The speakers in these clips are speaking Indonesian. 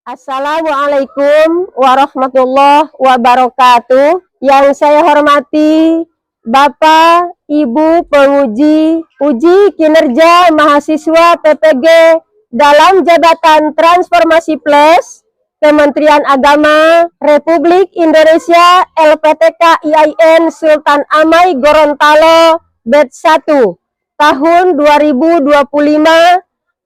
Assalamualaikum warahmatullahi wabarakatuh. Yang saya hormati Bapak, Ibu penguji uji kinerja mahasiswa PPG dalam jabatan Transformasi Plus Kementerian Agama Republik Indonesia LPTK IAIN Sultan Amai Gorontalo Batch 1 tahun 2025.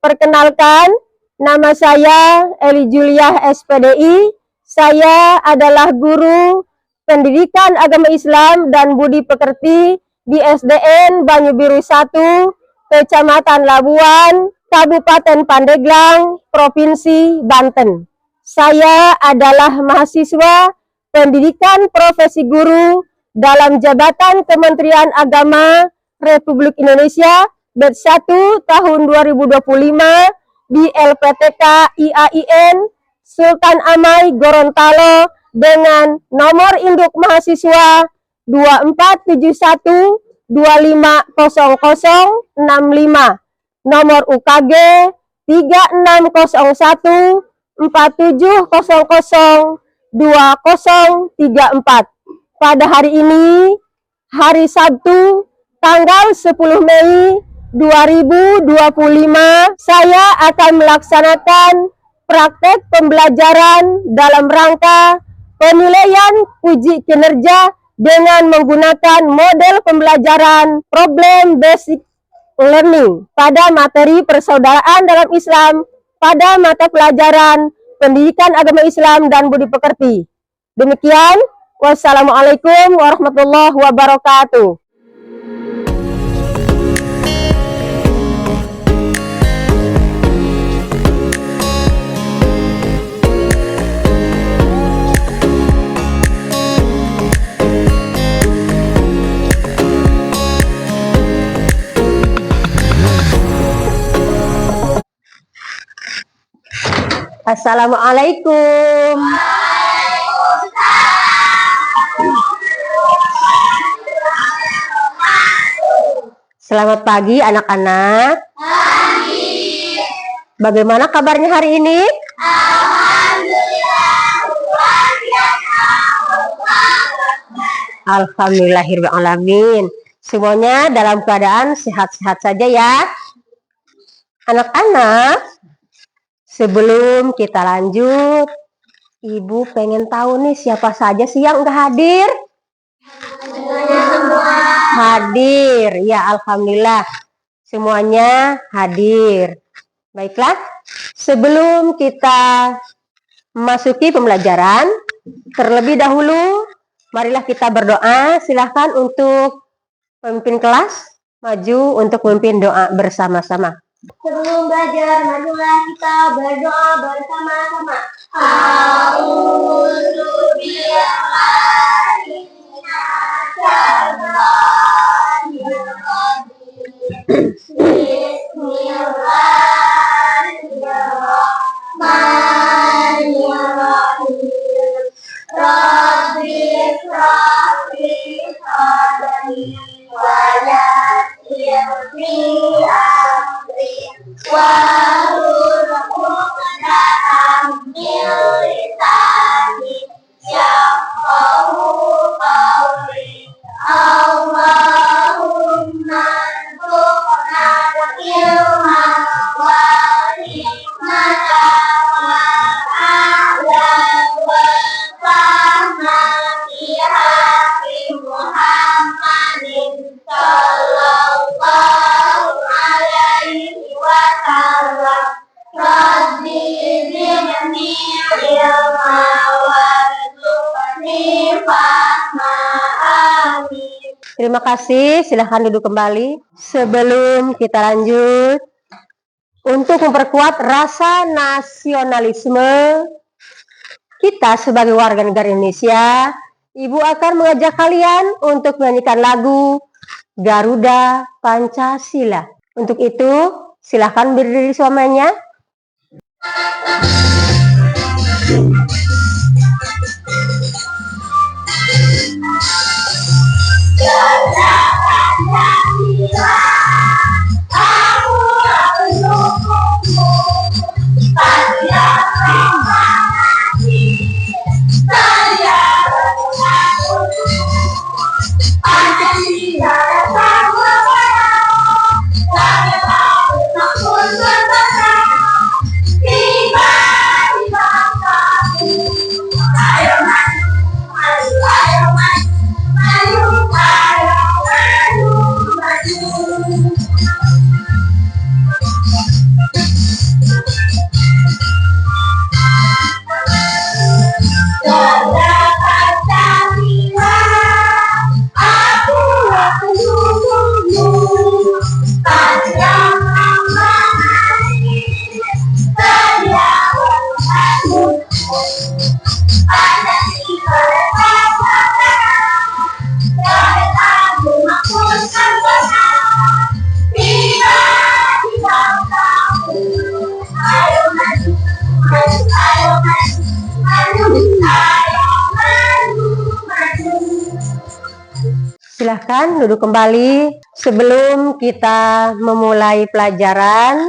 Perkenalkan, nama saya Eli Juliah SPDI. Saya adalah guru Pendidikan Agama Islam dan Budi Pekerti di SDN Banyu Biru 1, Kecamatan Labuan, Kabupaten Pandeglang, Provinsi Banten. Saya adalah mahasiswa Pendidikan Profesi Guru dalam jabatan Kementerian Agama Republik Indonesia Batch 1 tahun 2025 di LPTK IAIN Sultan Amai Gorontalo dengan nomor induk mahasiswa 2471250065, nomor UKG 360147002034. Pada hari ini, hari Sabtu, tanggal 10 Mei 2025, saya akan melaksanakan praktek pembelajaran dalam rangka penilaian uji kinerja dengan menggunakan model pembelajaran problem basic learning pada materi persaudaraan dalam Islam pada mata pelajaran Pendidikan Agama Islam dan Budi Pekerti. Demikian, wassalamualaikum warahmatullahi wabarakatuh. Assalamualaikum. Selamat pagi anak-anak. Bagaimana kabarnya hari ini? Alhamdulillahirrahmanirrahim. Semuanya dalam keadaan sehat-sehat saja ya. Anak-anak, sebelum kita lanjut, Ibu pengen tahu nih siapa saja sih yang nggak hadir? Hadir, ya alhamdulillah. Semuanya hadir. Baiklah, sebelum kita memasuki pembelajaran, terlebih dahulu, marilah kita berdoa. Silahkan untuk pemimpin kelas maju untuk memimpin doa bersama-sama. Sebelum belajar, marilah kita berdoa bersama-sama. A'udzubillahi minasyaitonirrajim. Bismillahirrahmanirrahim. Rabbi shrah li sadri wa yassir li amri wahlul 'uqdatam min lisani yafqahu qawli. Allahumma rzuqna ilma wa hikmata wa a'la wa fahma fi haqqi Muhammadin sallallahu alaihi wasallam. Rabbi zidni ilma warzuqni fahma. Amin. Terima kasih, silahkan duduk kembali. Sebelum kita lanjut, untuk memperkuat rasa nasionalisme kita sebagai warga negara Indonesia, Ibu akan mengajak kalian untuk menyanyikan lagu Garuda Pancasila. Untuk itu, silahkan berdiri semuanya. Garuda Pancasila, kamu harus dukungmu. Pancasila Silahkan duduk kembali. Sebelum kita memulai pelajaran,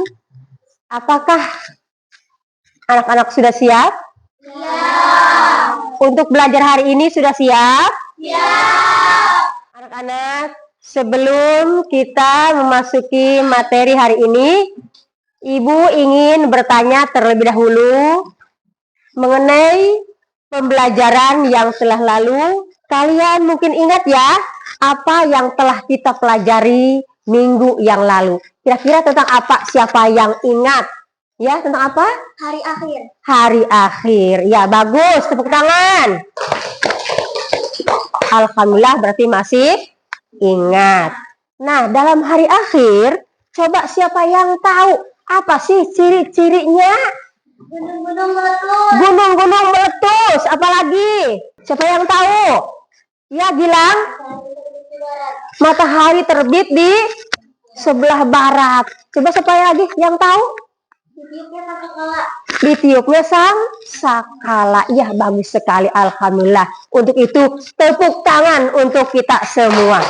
apakah anak-anak sudah siap? Untuk belajar hari ini sudah siap? Anak-anak, sebelum kita memasuki materi hari ini, Ibu ingin bertanya terlebih dahulu mengenai pembelajaran yang telah lalu. Kalian mungkin ingat ya, apa yang telah kita pelajari minggu yang lalu. Kira-kira tentang apa? Siapa yang ingat? Ya, tentang apa? Hari akhir. Hari akhir. Ya, bagus. Tepuk tangan. Alhamdulillah, berarti masih ingat. Nah, dalam hari akhir, coba siapa yang tahu apa sih ciri-cirinya? Gunung-gunung meletus. Gunung-gunung meletus. Apalagi? Siapa yang tahu? Ya, Gilang. Matahari terbit di sebelah barat. Coba siapa lagi yang tahu? Ditiupnya sangkakala. Ditiupnya sang sakala. Ya, bagus sekali. Alhamdulillah. Untuk itu, tepuk tangan untuk kita semua.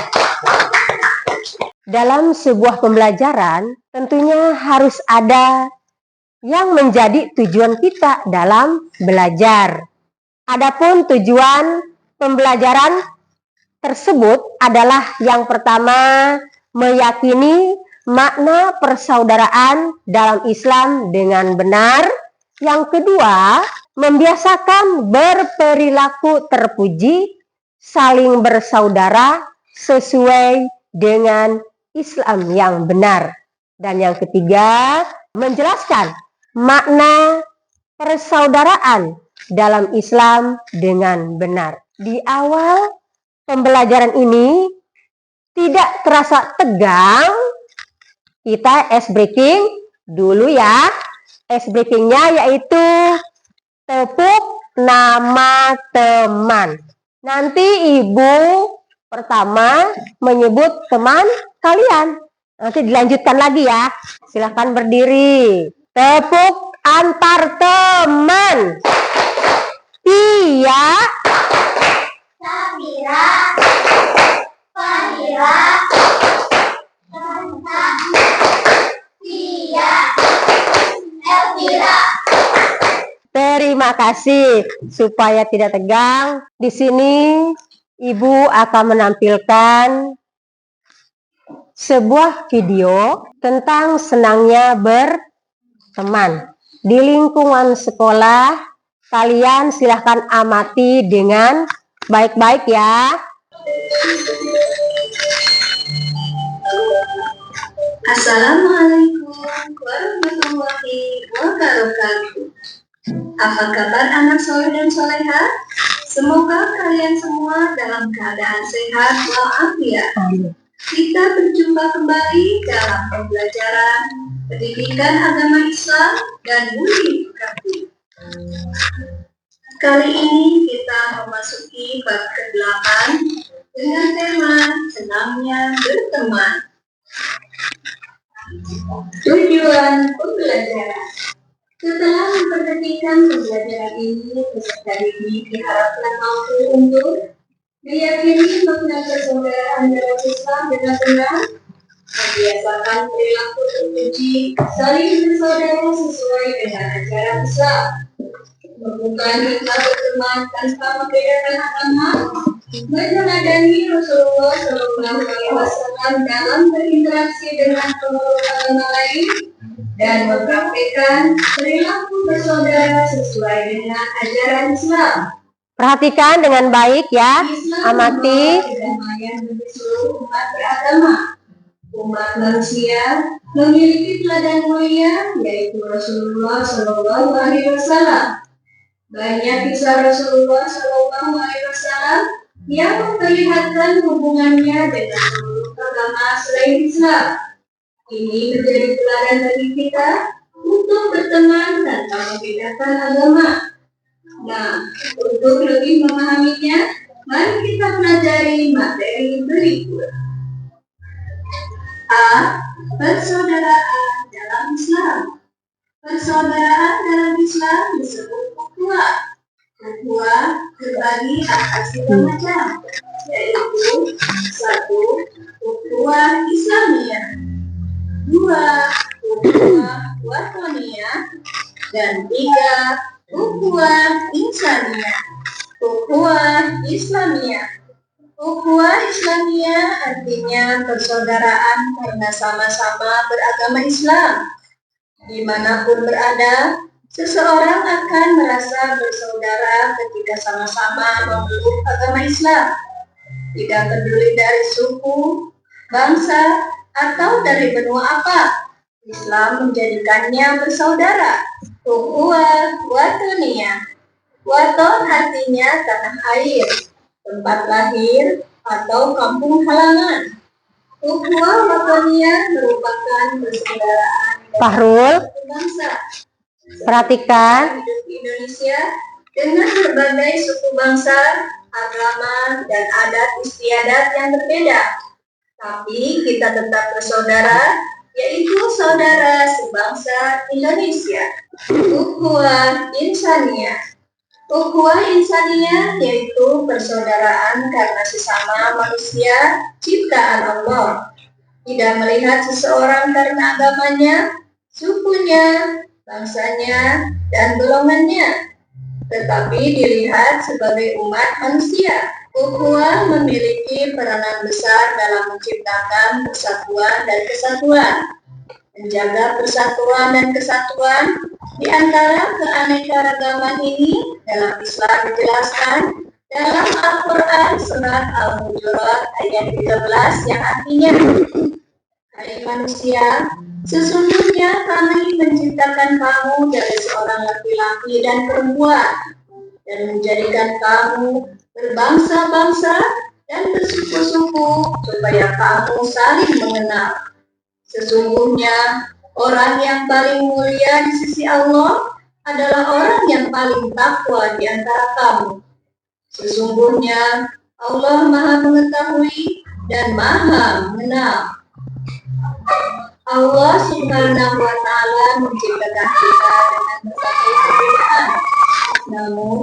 Dalam sebuah pembelajaran, tentunya harus ada yang menjadi tujuan kita dalam belajar. Adapun tujuan pembelajaran tersebut adalah yang pertama, meyakini makna persaudaraan dalam Islam dengan benar. Yang kedua, membiasakan berperilaku terpuji, saling bersaudara sesuai dengan Islam yang benar. Dan yang ketiga, menjelaskan makna persaudaraan dalam Islam dengan benar. Di awal pembelajaran ini tidak terasa tegang, kita ice breaking dulu ya. Ice breakingnya yaitu tepuk nama teman. Nanti Ibu pertama menyebut teman kalian. Nanti dilanjutkan lagi ya. Silahkan berdiri. Tepuk antar teman. Tia, Safira, Fahira, Santa, Tia, Elvira. terima kasih. Supaya tidak tegang, di sini Ibu akan menampilkan sebuah video tentang senangnya berteman. Di lingkungan sekolah, kalian silahkan amati dengan baik-baik ya. Assalamualaikum warahmatullahi wabarakatuh. Apa kabar anak soleh dan soleha? Semoga kalian semua dalam keadaan sehat walafiat. Kita berjumpa kembali dalam pembelajaran pendidikan agama Islam dan budi pekerti. Kali ini kita memasuki bab ke-8 dengan tema senangnya berteman. Tujuan pembelajaran. Setelah memperhatikan pembelajaran ini, peserta didik diharapkan mampu untuk meyakini makna persaudaraan dalam Islam dengan benar, membiasakan perilaku terpuji, saling bersaudara sesuai dengan ajaran Islam, membuka hikmah berteman tanpa membedakan agama, meneladani Rasulullah SAW dalam berinteraksi dengan pemeluk agama lain, dan mempraktikkan perilaku bersaudara sesuai dengan ajaran Islam. Perhatikan dengan baik ya, Islam amati. membawa kedamaian bagi seluruh umat beragama. Umat manusia memiliki teladan mulia, yaitu Rasulullah SAW. Banyak kisah Rasulullah SAW yang memperlihatkan hubungannya dengan pemeluk agama selain Islam. Ini menjadi teladan bagi kita untuk berteman tanpa membedakan agama. Nah, untuk lebih memahaminya, mari kita pelajari materi berikut. A. Persaudaraan dalam Islam. Persaudaraan dalam Islam disebut ukhuwah. Ukhuwah terbagi atas 3 macam, yaitu 1. Ukhuwah Islamiyah, 2. Ukhuwah Wataniyah, dan 3. Ukhuwah Insaniyah. Ukhuwah Islamiyah. Ukhuwah Islamiyah artinya persaudaraan karena sama-sama beragama Islam. Dimanapun berada, seseorang akan merasa bersaudara ketika sama-sama memeluk agama Islam. Tidak peduli dari suku, bangsa, atau dari benua apa, Islam menjadikannya bersaudara. Ukhuwah Wataniyah. Waton artinya tanah air, tempat lahir, atau kampung halaman. Ukhuwah Wataniyah merupakan persaudaraan Fahrul, bangsa. perhatikan. Hidup di Indonesia dengan berbagai suku bangsa, agama, dan adat istiadat yang berbeda. Tapi kita tetap bersaudara, yaitu saudara sebangsa Indonesia. Ukhuwah Insaniyah. Ukhuwah Insaniyah yaitu persaudaraan karena sesama manusia ciptaan Allah. Tidak melihat seseorang karena agamanya, sukunya, bangsanya, dan golongannya, tetapi dilihat sebagai umat manusia. Ukhuwah memiliki peranan besar dalam menciptakan persatuan dan kesatuan, menjaga persatuan dan kesatuan di antara keanekaragaman ini. Dalam Islam dijelaskan dalam Al-Quran surat Al-Hujurat ayat 13 yang artinya, hai manusia, sesungguhnya kami menciptakan kamu dari seorang laki-laki dan perempuan, dan menjadikan kamu berbangsa-bangsa dan bersuku-suku supaya kamu saling mengenal. Sesungguhnya orang yang paling mulia di sisi Allah adalah orang yang paling takwa di antara kamu. Sesungguhnya Allah Maha Mengetahui dan Maha Mengenal. Allah Subhanahu wa Ta'ala menciptakan kita dengan berbagai perbedaan. Namun,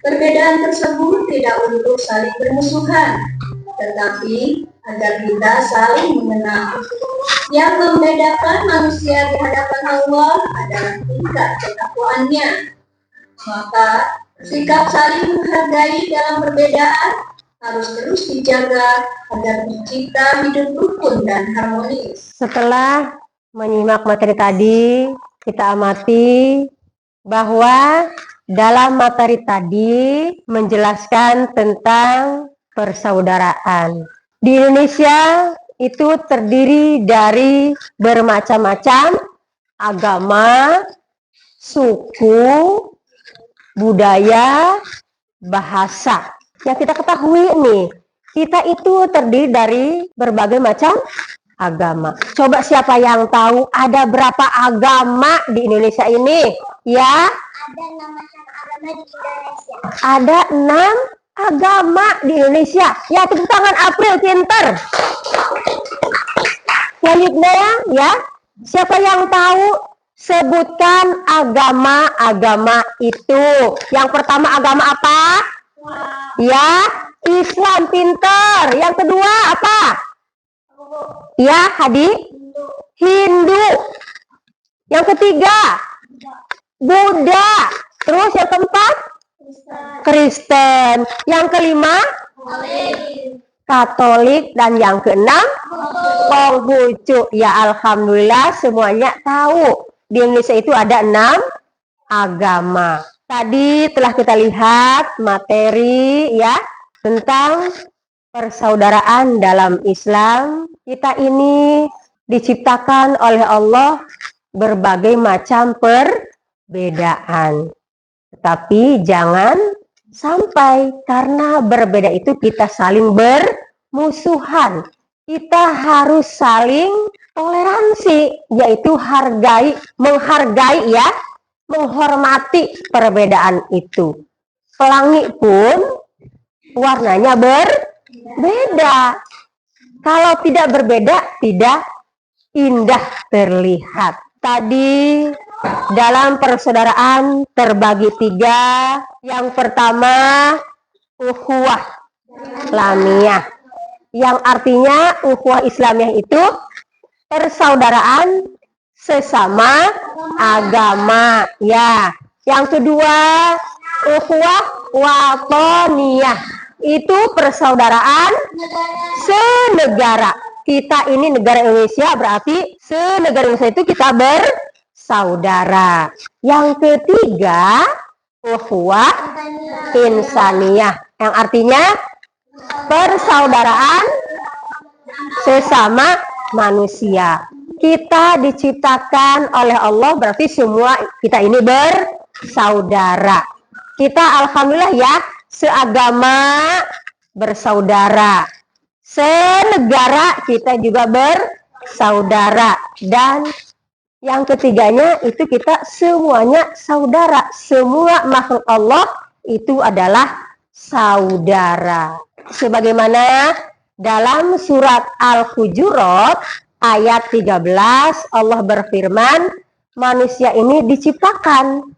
perbedaan tersebut tidak untuk saling bermusuhan, tetapi agar kita saling mengenal. Yang membedakan manusia di hadapan Allah adalah tingkat ketakwaannya. Maka, sikap saling menghargai dalam perbedaan harus terus dijaga agar tercipta hidup rukun dan harmonis. Setelah menyimak materi tadi, kita amati bahwa dalam materi tadi menjelaskan tentang persaudaraan. Di Indonesia itu terdiri dari bermacam-macam agama, suku, budaya, bahasa. Yang kita ketahui nih, kita itu terdiri dari berbagai macam agama. Coba siapa yang tahu ada berapa agama di Indonesia ini? Ya, Ada 6 macam agama di Indonesia. ada 6 agama di Indonesia. Ya, tepuk tangan April, pinter. Selanjutnya ya, siapa yang tahu? Sebutkan agama-agama itu. Yang pertama agama apa? Ya, Islam, pinter. Yang kedua apa? Ya, Hadi? Hindu. Yang ketiga? Buddha. Terus yang keempat? Kristen. Yang kelima? Katolik. Dan yang keenam? Konghucu. Ya, alhamdulillah semuanya tahu. Di Indonesia itu ada 6 agama. Tadi telah kita lihat materi ya tentang persaudaraan dalam Islam. Kita ini diciptakan oleh Allah berbagai macam perbedaan. Tetapi jangan sampai karena berbeda itu kita saling bermusuhan. Kita harus saling Toleransi yaitu menghargai ya, menghormati perbedaan itu. Pelangi pun warnanya berbeda. Kalau tidak berbeda, tidak indah terlihat. Tadi dalam persaudaraan terbagi 3. Yang pertama, ukhuwah Islamiyah. Yang artinya ukhuwah Islamiyah itu persaudaraan sesama agama. Ya. Yang kedua, ukhuwah watoniyah. Itu persaudaraan senegara. Kita ini negara Indonesia, berarti senegara Indonesia itu kita bersaudara. Yang ketiga, ukhuwah insaniyah, yang artinya persaudaraan sesama manusia. Kita diciptakan oleh Allah, berarti semua kita ini bersaudara. Kita alhamdulillah ya, seagama, bersaudara, senegara, kita juga bersaudara. Dan yang ketiganya itu kita semuanya saudara. Semua makhluk Allah itu adalah saudara. Sebagaimana dalam surat Al-Hujurat ayat 13, Allah berfirman, manusia ini diciptakan,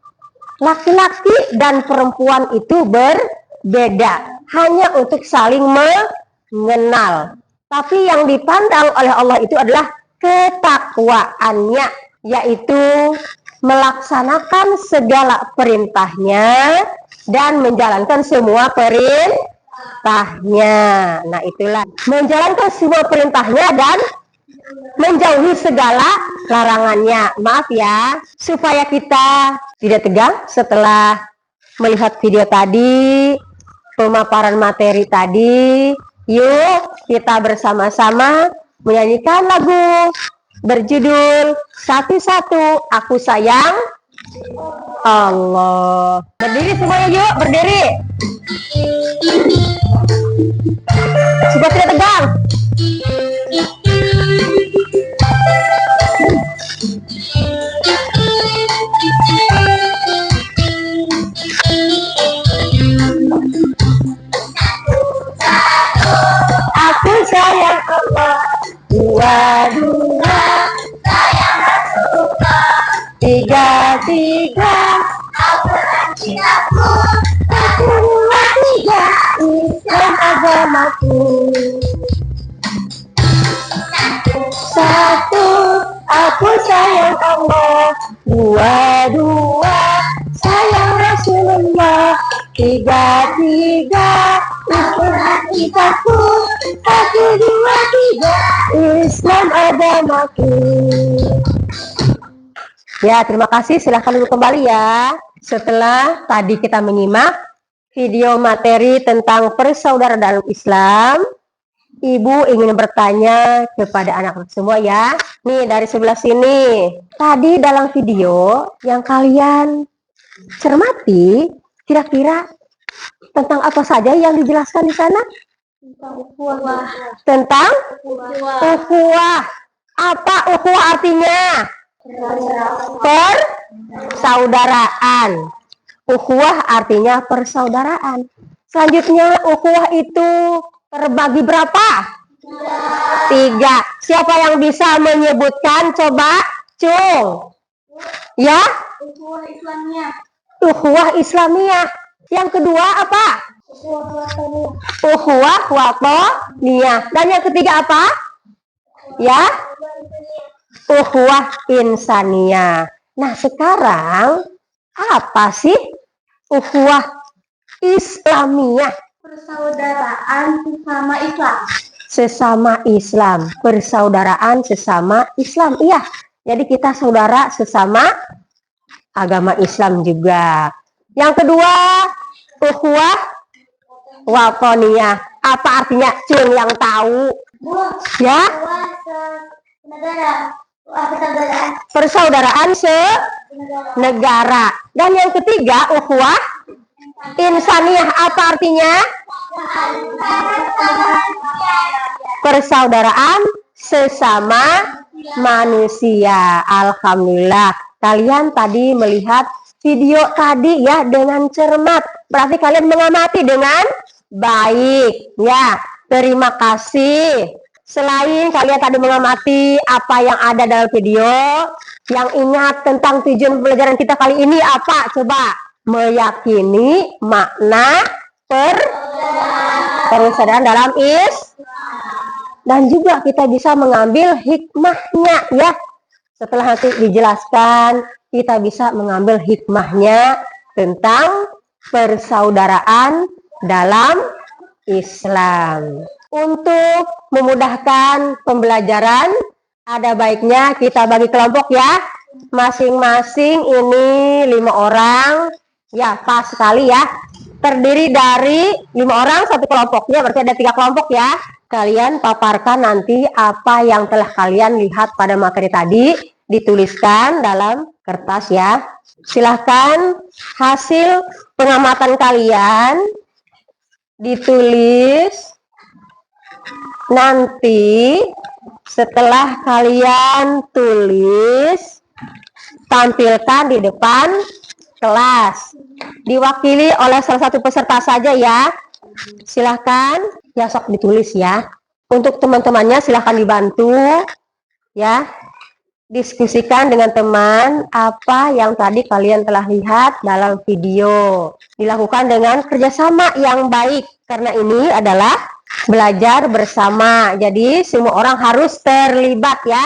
laki-laki dan perempuan itu berbeda, hanya untuk saling mengenal. Tapi yang dipandang oleh Allah itu adalah ketakwaannya, yaitu melaksanakan segala perintahnya dan menjalankan semua perintahnya. Nah, itulah menjalankan semua perintahnya dan menjauhi segala larangannya. Maaf ya, supaya kita tidak tegang setelah melihat video tadi, pemaparan materi tadi. Yuk kita bersama-sama menyanyikan lagu berjudul Satu-Satu Aku Sayang Allah. Berdiri semuanya yuk, berdiri. Supaya tidak tegang. Aku sayang Allah, dua-dua sayang Rasulullah, tiga-tiga aku dan cintaku, satu, dua, tiga Islam agamaku. Satu, aku sayang Allah, dua-dua sayang Rasulullah, tiga-tiga Al-Quran cintaku, satu, dua, tiga Islam agamaku. Ya, terima kasih. Silahkan duduk kembali ya. Setelah tadi kita menyimak video materi tentang persaudaraan dalam Islam, Ibu ingin bertanya kepada anak-anak semua ya. Nih, dari sebelah sini. Tadi dalam video yang kalian cermati, kira-kira tentang apa saja yang dijelaskan di sana? Tentang ukhuwah. Apa ukhuwah artinya? Persaudaraan. Ukhuwah artinya persaudaraan. Selanjutnya, ukhuwah itu terbagi berapa? 3. Siapa yang bisa menyebutkan? Coba, Cung. Ya? Ukhuwah Islamiyah. Ukhuwah Islamiyah. Yang kedua apa? Ukhuwah watoniyah. Dan yang ketiga apa? Ya? Ukhuwah insaniyah. Nah, sekarang apa sih ukhuwah Islamiyah? Persaudaraan sesama Islam. Sesama Islam, persaudaraan sesama Islam. Iya, jadi kita saudara sesama agama Islam juga. Yang kedua, ukhuwah watoniyah. Apa artinya? Cung yang tahu. Ya? Persaudaraan senegara. Dan yang ketiga, ukhuwah insaniyah. Apa artinya? Persaudaraan sesama manusia. Alhamdulillah. Kalian tadi melihat video tadi ya dengan cermat. Berarti kalian mengamati dengan baik. Ya, terima kasih. Selain kalian tadi mengamati apa yang ada dalam video, yang ingat tentang tujuan pelajaran kita kali ini apa? Coba meyakini makna persaudaraan dalam dan juga kita bisa mengambil hikmahnya ya. Setelah nanti dijelaskan, kita bisa mengambil hikmahnya tentang persaudaraan dalam Islam. Untuk memudahkan pembelajaran, ada baiknya kita bagi kelompok ya. Masing-masing ini 5 orang. Ya, pas sekali ya. Terdiri dari 5 orang satu kelompoknya, berarti ada 3 kelompok ya. Kalian paparkan nanti apa yang telah kalian lihat pada materi tadi, dituliskan dalam kertas ya. Silahkan hasil pengamatan kalian ditulis. Nanti setelah kalian tulis, tampilkan di depan kelas. Diwakili oleh salah satu peserta saja ya. Silahkan ya, sok ditulis ya. Untuk teman-temannya silahkan dibantu ya. Diskusikan dengan teman apa yang tadi kalian telah lihat dalam video. Dilakukan dengan kerjasama yang baik, karena ini adalah belajar bersama. Jadi semua orang harus terlibat ya.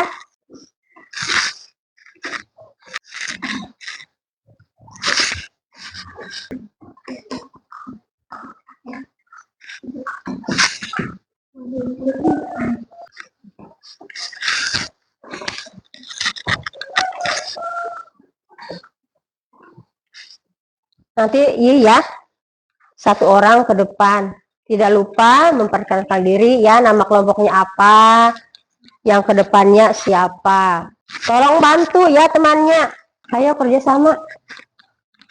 Nanti iya ya, satu orang ke depan. Tidak lupa memperkenalkan diri ya, nama kelompoknya apa, yang ke depannya siapa. Tolong bantu ya temannya. Ayo kerjasama.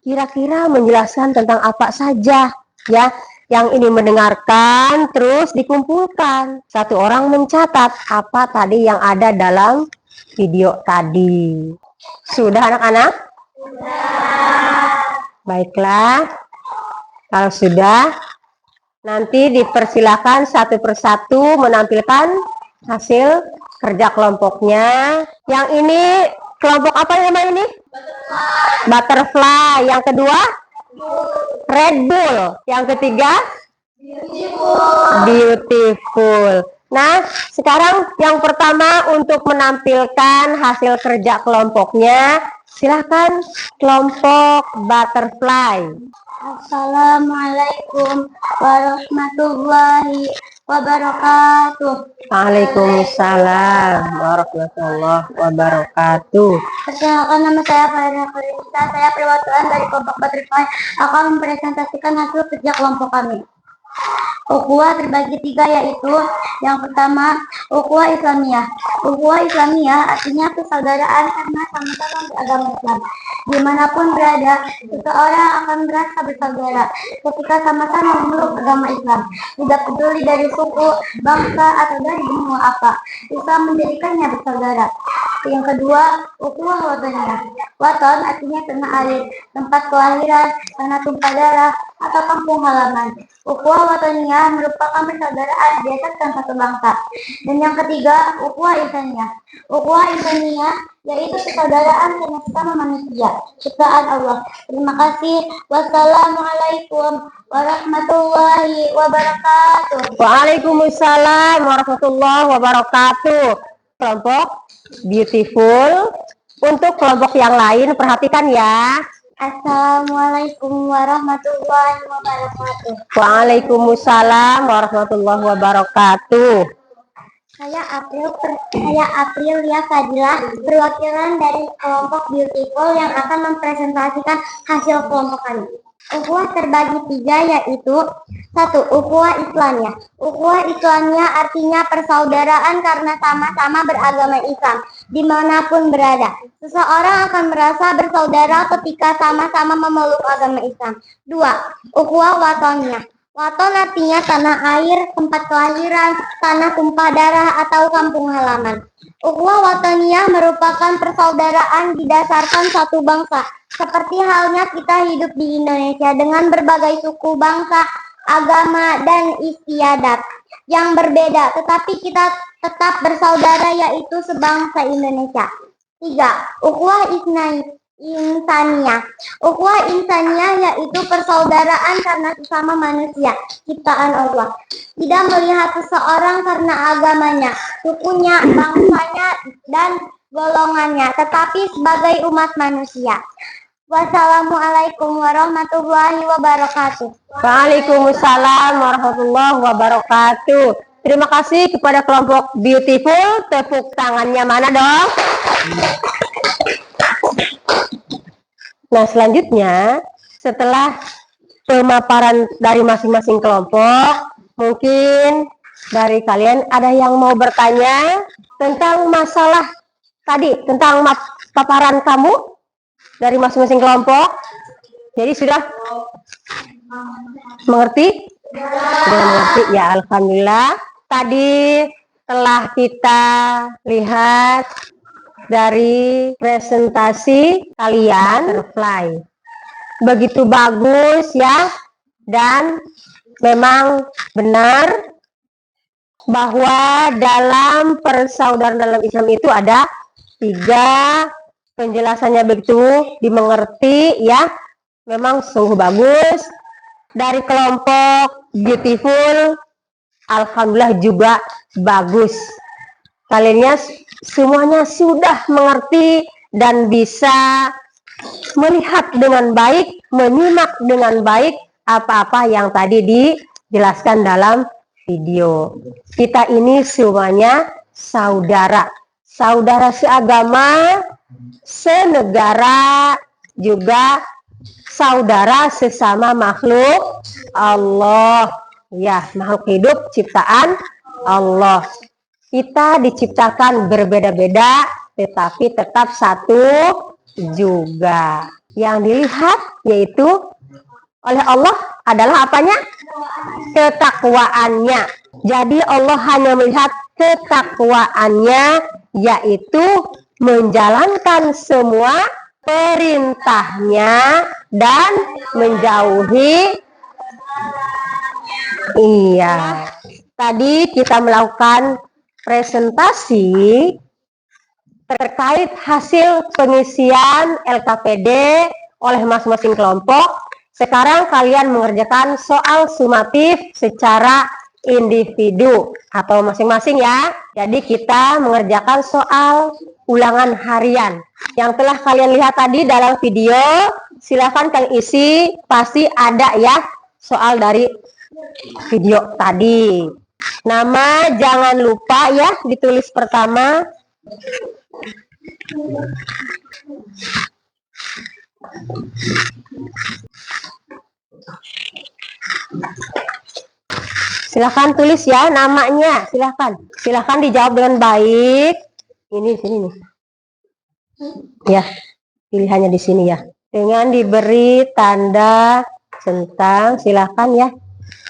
Kira-kira menjelaskan tentang apa saja ya. Yang ini mendengarkan terus dikumpulkan. Satu orang mencatat apa tadi yang ada dalam video tadi. Sudah anak-anak? Baiklah. Kalau sudah, nanti dipersilakan satu persatu menampilkan hasil kerja kelompoknya. Yang ini kelompok apa namanya ini? Butterfly. Yang kedua? Red Bull. Yang ketiga? Beautiful. Nah, sekarang yang pertama untuk menampilkan hasil kerja kelompoknya, silakan kelompok Butterfly. Assalamualaikum warahmatullahi wabarakatuh. Waalaikumsalam warahmatullahi wabarakatuh. Perkenalkan, nama saya Farina Kulista. Saya perwakilan dari kelompok Butterfly akan mempresentasikan hasil kerja kelompok kami. Ukhuwah terbagi 3, yaitu yang pertama ukhuwah Islamiyah. Ukhuwah Islamiyah artinya persaudaraan karena sama-sama beragama Islam. Dimanapun berada, seseorang akan merasa bersaudara ketika sama-sama memeluk agama Islam. Tidak peduli dari suku, bangsa, atau dari benua apa, Islam menjadikannya bersaudara. Yang kedua, ukhuwah wataniyah. Waton artinya tanah air, tempat kelahiran, tanah tumpah darah, atau kampung halaman. Ukhuwah wataniyah merupakan persaudaraan di atas satu bangsa. Dan yang ketiga, ukhuwah insaniyah. Ukhuwah insaniyah yaitu persaudaraan dengan sesama manusia, ciptaan Allah. Terima kasih. Wassalamualaikum warahmatullahi wabarakatuh. Waalaikumsalam warahmatullahi wabarakatuh. Kelompok Beautiful. Untuk kelompok yang lain perhatikan ya. Assalamualaikum warahmatullahi wabarakatuh. Waalaikumsalam warahmatullahi wabarakatuh. Saya April Lia Fadilah, perwakilan dari kelompok Beautiful yang akan mempresentasikan hasil kelompok kami. Ukhuwah terbagi 3, yaitu 1. Ukhuwah Islamiyah. Ukhuwah Islamiyah artinya persaudaraan karena sama-sama beragama Islam dimanapun berada. Seseorang akan merasa bersaudara ketika sama-sama memeluk agama Islam. 2. Ukhuwah Wataniyah. Waton artinya tanah air, tempat kelahiran, tanah tumpah darah, atau kampung halaman. Ukhuwah wataniyah merupakan persaudaraan didasarkan satu bangsa. Seperti halnya kita hidup di Indonesia dengan berbagai suku, bangsa, agama, dan istiadat yang berbeda, tetapi kita tetap bersaudara, yaitu sebangsa Indonesia. 3. Ukhuwah insaniyah. Ukhuwah insaniyah yaitu persaudaraan karena sesama manusia, ciptaan Allah. Tidak melihat seseorang karena agamanya, sukunya, bangsanya, dan golongannya, tetapi sebagai umat manusia. Wassalamualaikum warahmatullahi wabarakatuh. Waalaikumsalam warahmatullahi wabarakatuh. Terima kasih kepada kelompok Beautiful. Tepuk tangannya mana dong? Nah, selanjutnya setelah pemaparan dari masing-masing kelompok, mungkin dari kalian ada yang mau bertanya tentang masalah tadi, tentang paparan kamu dari masing-masing kelompok. Jadi sudah mengerti? Sudah mengerti ya, alhamdulillah. Tadi telah kita lihat dari presentasi kalian butterfly. Begitu bagus ya, dan memang benar bahwa dalam persaudaraan dalam Islam itu ada 3, penjelasannya begitu dimengerti ya, memang sungguh bagus. Dari kelompok Beautiful, alhamdulillah juga bagus. Kalian semuanya sudah mengerti dan bisa melihat dengan baik, menyimak dengan baik apa-apa yang tadi dijelaskan dalam video. Kita ini semuanya saudara, saudara seagama, senegara, juga saudara sesama makhluk Allah. Ya, makhluk hidup ciptaan Allah. Kita diciptakan berbeda-beda, tetapi tetap satu juga. Yang dilihat yaitu oleh Allah adalah apanya? Ketakwaannya. Jadi Allah hanya melihat ketakwaannya, yaitu menjalankan semua perintahnya dan menjauhi. Iya. Tadi kita melakukan presentasi terkait hasil pengisian LKPD oleh masing-masing kelompok. Sekarang kalian mengerjakan soal sumatif secara individu atau masing-masing ya. Jadi kita mengerjakan soal ulangan harian yang telah kalian lihat tadi dalam video. Silakan kalian isi, pasti ada ya soal dari video tadi. Nama jangan lupa ya ditulis pertama. Silahkan tulis ya namanya, silahkan dijawab dengan baik. Ini sini nih. Ya, pilihannya di sini ya. Dengan diberi tanda centang, silahkan ya.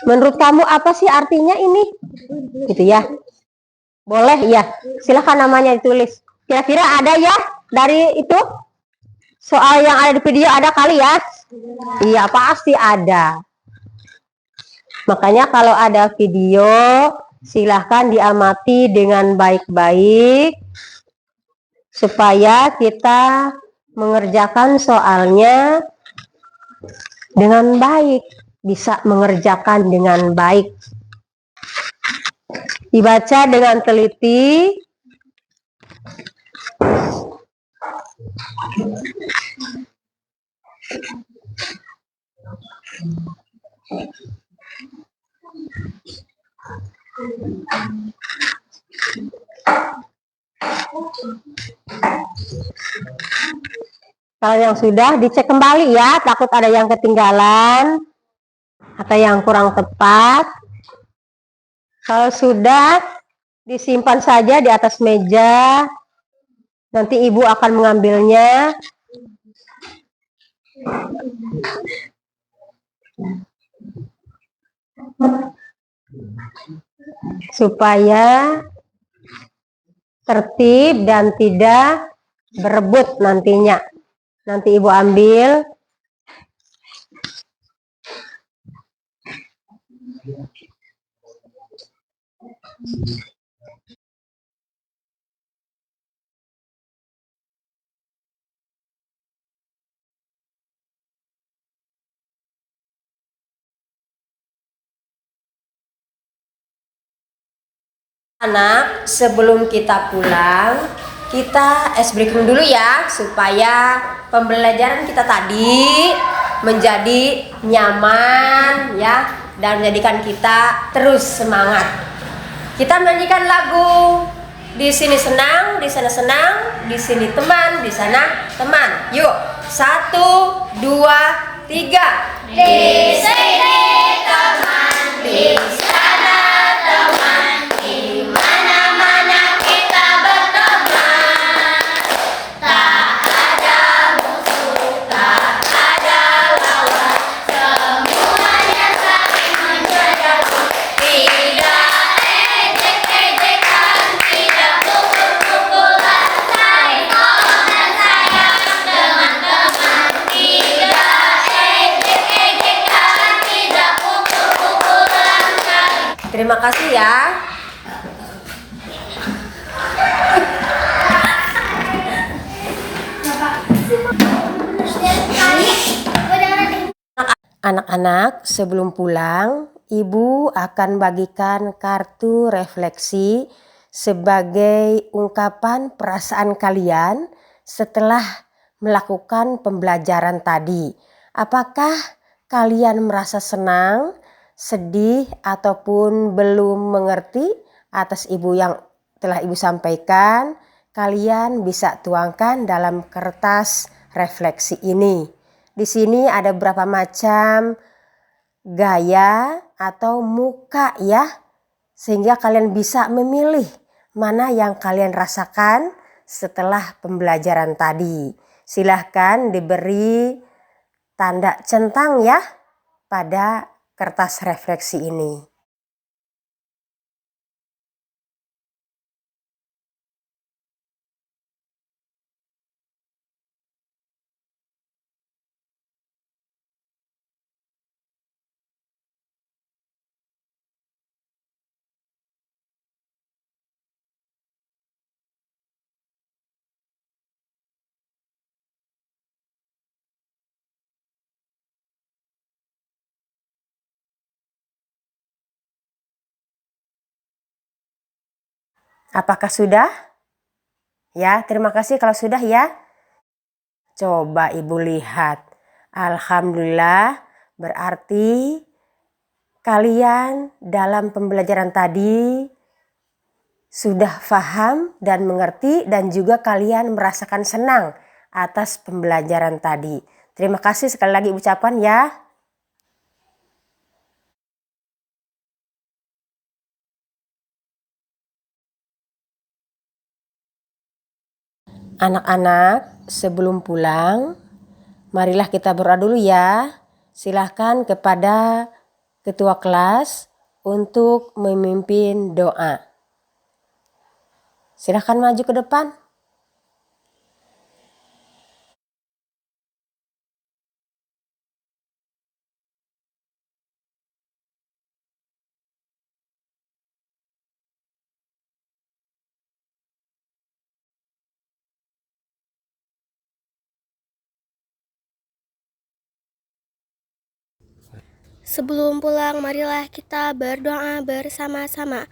Menurut kamu apa sih artinya ini? Gitu ya. Boleh ya. Silahkan namanya ditulis. Kira-kira ada ya dari itu? Soal yang ada di video ada kali ya? Iya, pasti ada. Makanya kalau ada video, silahkan diamati dengan baik-baik supaya kita mengerjakan soalnya dengan baik, bisa mengerjakan dengan baik. Dibaca dengan teliti. Kalau yang sudah dicek kembali ya, takut ada yang ketinggalan atau yang kurang tepat. Kalau sudah, disimpan saja di atas meja. Nanti ibu akan mengambilnya. supaya tertib dan tidak berebut nantinya. Nanti Ibu ambil. Anak, sebelum kita pulang, kita ice breaking dulu ya, supaya pembelajaran kita tadi menjadi nyaman ya, dan menjadikan kita terus semangat. Kita menyanyikan lagu di sini senang, di sana senang, di sini teman, di sana teman. Yuk, 1, 2, 3. Di sini teman, di sana teman, di mana-mana kita berteman. Tak ada musuh, tak ada lawan, semuanya saling menjaga. Tidak ejek-ejekan, tidak pukul-pukulan, saling tolong dan sayang teman-teman. Tidak ejek-ejekan, tidak pukul-pukulan, saling. Terima kasih ya. Anak-anak, sebelum pulang, Ibu akan bagikan kartu refleksi sebagai ungkapan perasaan kalian setelah melakukan pembelajaran tadi. Apakah kalian merasa senang, sedih, ataupun belum mengerti atas Ibu yang telah Ibu sampaikan? Kalian bisa tuangkan dalam kertas refleksi ini. Di sini ada beberapa macam gaya atau muka ya, sehingga kalian bisa memilih mana yang kalian rasakan setelah pembelajaran tadi. Silahkan diberi tanda centang ya pada kertas refleksi ini. Apakah sudah? Ya, terima kasih kalau sudah ya. Coba Ibu lihat. Alhamdulillah, berarti kalian dalam pembelajaran tadi sudah paham dan mengerti, dan juga kalian merasakan senang atas pembelajaran tadi. Terima kasih sekali lagi ucapan ya. Anak-anak, sebelum pulang, marilah kita berdoa dulu ya. Silahkan kepada ketua kelas untuk memimpin doa. Silahkan maju ke depan. Sebelum pulang, marilah kita berdoa bersama-sama.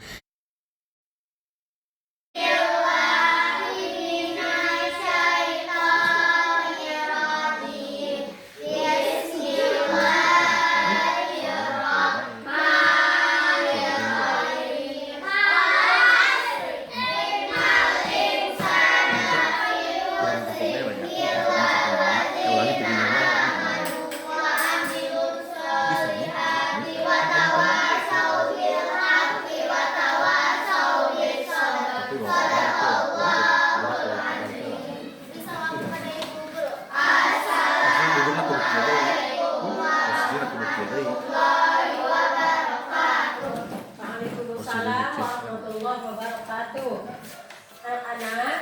wabarakatuh. Anak-anak,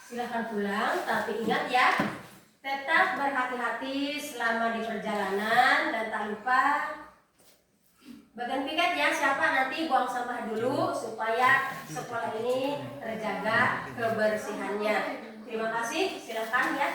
silahkan pulang, tapi ingat ya, tetap berhati-hati selama di perjalanan dan tak lupa bagian piket ya, siapa nanti buang sampah dulu supaya sekolah ini terjaga kebersihannya. Terima kasih, silahkan ya.